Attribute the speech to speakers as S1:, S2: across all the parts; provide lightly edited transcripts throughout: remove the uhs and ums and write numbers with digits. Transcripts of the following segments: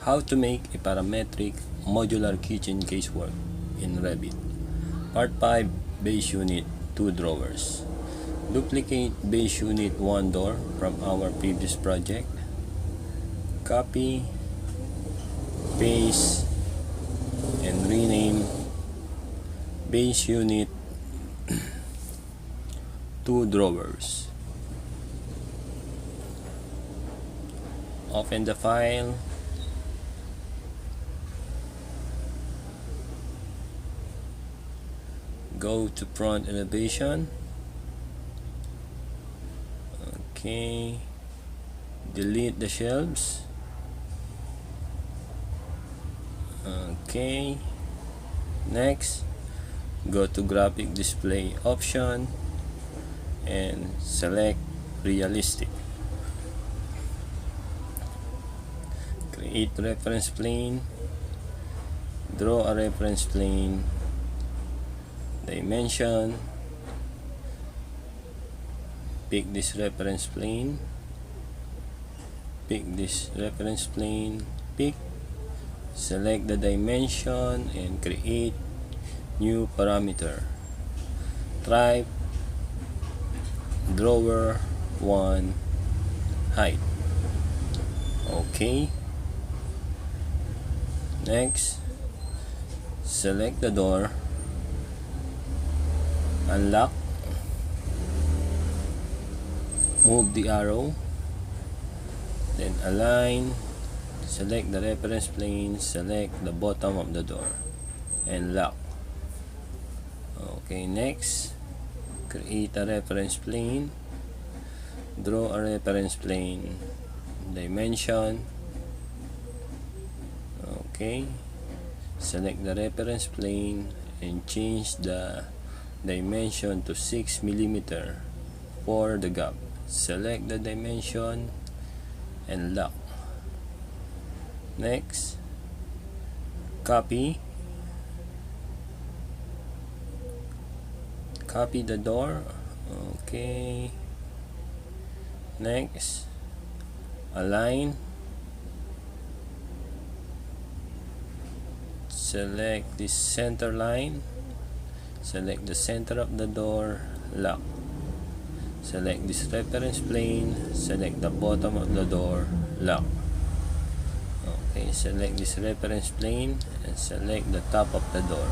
S1: How to make a parametric modular kitchen casework in Revit. Part 5, base unit 2 drawers. Duplicate base unit 1 door from our previous project. Copy, paste, and rename base unit 2 drawers. Open the file. Go to front elevation. Okay. Delete the shelves. Okay. Next, go to graphic display option and select realistic. Create reference plane. Draw a reference plane. Dimension. Pick this reference plane. Pick this reference plane. Pick. Select the dimension and create new parameter. Type drawer 1 height. Okay. Next, select the door. Unlock. Move the arrow. Then align. Select the reference plane. Select the bottom of the door and lock. Okay, next, create a reference plane. Draw a reference plane. Dimension. Okay, select the reference plane and change the dimension to 6 mm for the gap. Select the dimension and lock. Next, copy the door. Okay. Next, align. Select this center line. Select the center of the door. Lock. Select this reference plane. Select the bottom of the door. Lock. Okay, select this reference plane and select the top of the door.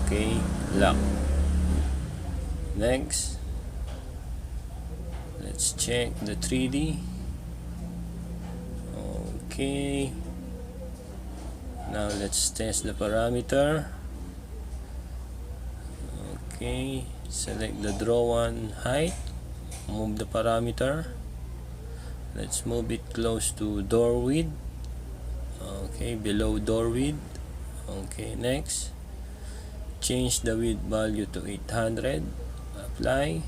S1: Okay, lock. Next, let's check the 3D. Okay. Now let's test the parameter. Okay, select the draw 1 height. Move the parameter. Let's move it close to door width. Okay, below door width. Okay, next, change the width value to 800. Apply.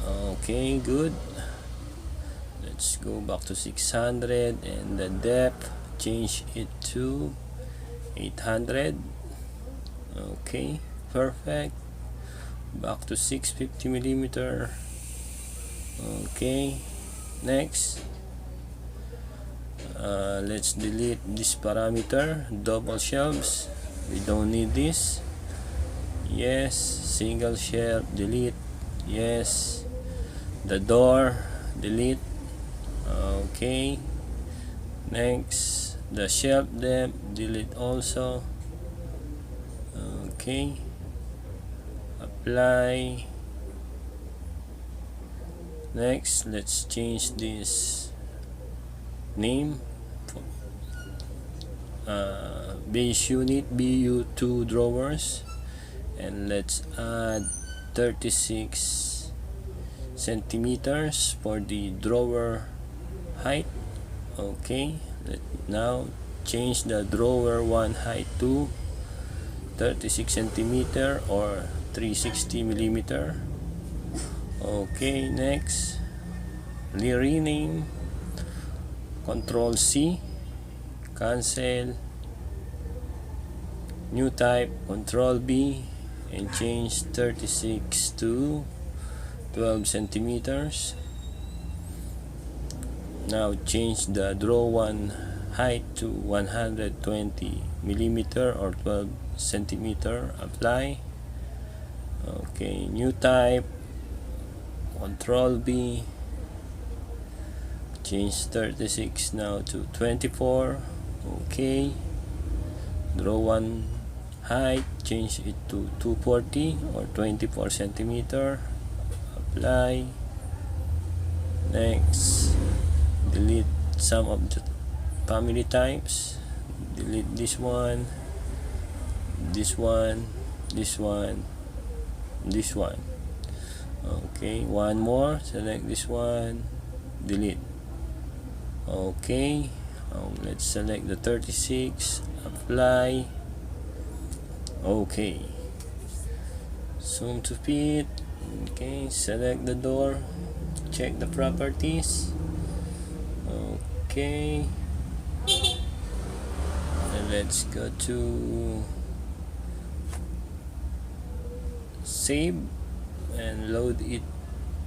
S1: Okay, good. Let's go back to 600 and the depth, change it to 800. Okay, perfect. Back to 650 mm. Okay, next, let's delete this parameter, double shelves. We don't need this. Yes. Single shelf, delete. Yes. The door, delete. Okay. Next, the shelf depth, delete also. Okay. Apply. Next, let's change this name. Base unit BU2 drawers, and let's add 36 centimeters for the drawer height. Okay, now change the drawer 1 height to 36 centimeter or 360 mm. Okay, next, rename. Control C, cancel. New type, Control B, and change 36 to 12 centimeters. Now change the draw one height to 120 millimeter or 12 centimeter. Apply. Okay, new type, Control B, change 36 now to 24. Okay, draw one height, change it to 240 or 24 centimeter. Apply. Next, delete some of the family types. Delete this one, this one, this one, this one. Okay, one more, select this one, delete. Okay, let's select the 36, apply. Okay, zoom to fit. Okay, select the door, check the properties. Okay, and let's go to save and load it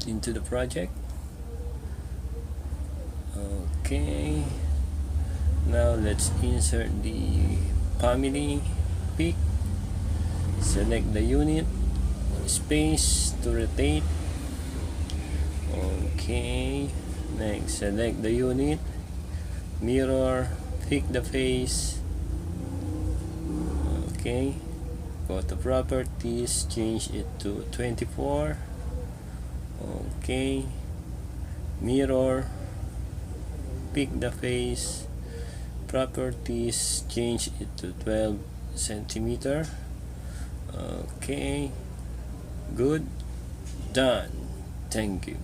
S1: into the project. Okay, now let's insert the family pick. Select the unit, space to rotate. Okay, next select the unit, mirror, pick the face. Okay, go to properties, change it to 24. Okay, mirror, pick the face, properties, change it to 12 centimeter. Okay, good, done. Thank you.